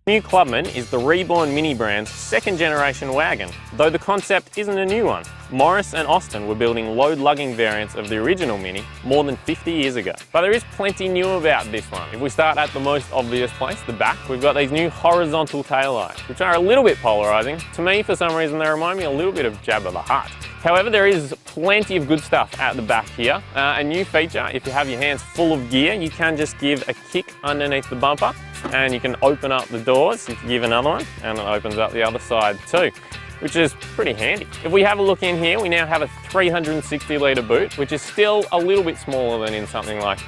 New Clubman is the reborn Mini brand's second generation wagon, though the concept isn't a new one. Morris and Austin were building load-lugging variants of the original Mini more than 50 years ago. But there is plenty new about this one. If we start at the most obvious place, the back, we've got these new horizontal taillights, which are a little bit polarizing. To me, for some reason, they remind me a little bit of Jabba the Hutt. However, there is plenty of good stuff at the back here. A new feature, if you have your hands full of gear, you can just give a kick underneath the bumper and you can open up the doors if you give another one, and it opens up the other side too, which is pretty handy. If we have a look in here, we now have a 360 litre boot, which is still a little bit smaller than in something like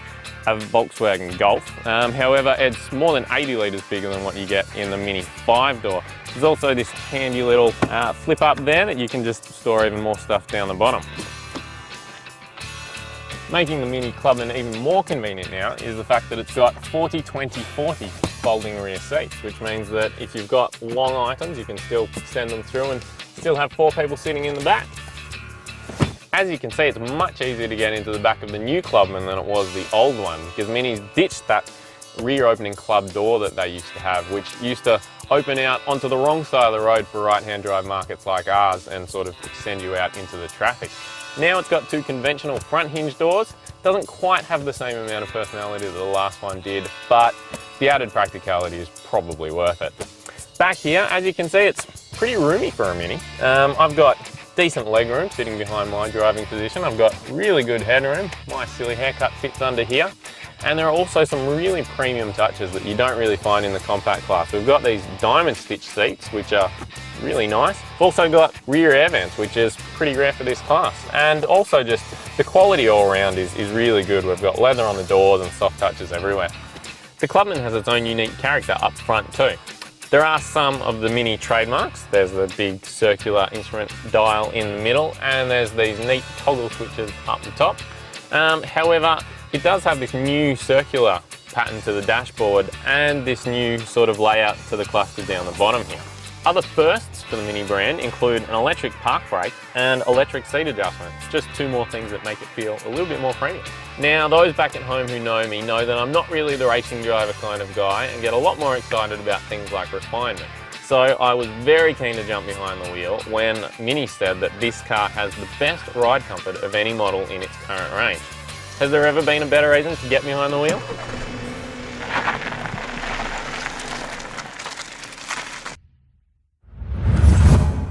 a Volkswagen Golf. However, it's more than 80 litres bigger than what you get in the Mini 5-door. There's also this handy little flip up there that you can just store even more stuff down the bottom. Making the Mini Clubman even more convenient now is the fact that it's got 40-20-40 folding rear seats, which means that if you've got long items, you can still extend them through and still have 4 people sitting in the back. As you can see, it's much easier to get into the back of the new Clubman than it was the old one, because Minis ditched that rear opening club door that they used to have, which used to open out onto the wrong side of the road for right-hand drive markets like ours and sort of extend you out into the traffic. Now it's got 2 conventional front hinge doors. Doesn't quite have the same amount of personality that the last one did, but the added practicality is probably worth it. Back here, as you can see, it's pretty roomy for a Mini. I've got decent legroom sitting behind my driving position. I've got really good headroom. My silly haircut fits under here. And there are also some really premium touches that you don't really find in the compact class. We've got these diamond stitch seats, which are really nice. We've also got rear air vents, which is pretty rare for this class. And also just the quality all around is really good. We've got leather on the doors and soft touches everywhere. The Clubman has its own unique character up front too. There are some of the Mini trademarks. There's the big circular instrument dial in the middle, and there's these neat toggle switches up the top. However, it does have this new circular pattern to the dashboard and this new sort of layout to the cluster down the bottom here. Other firsts for the Mini brand include an electric park brake and electric seat adjustment. Just 2 more things that make it feel a little bit more premium. Now, those back at home who know me know that I'm not really the racing driver kind of guy and get a lot more excited about things like refinement. So I was very keen to jump behind the wheel when Mini said that this car has the best ride comfort of any model in its current range. Has there ever been a better reason to get behind the wheel?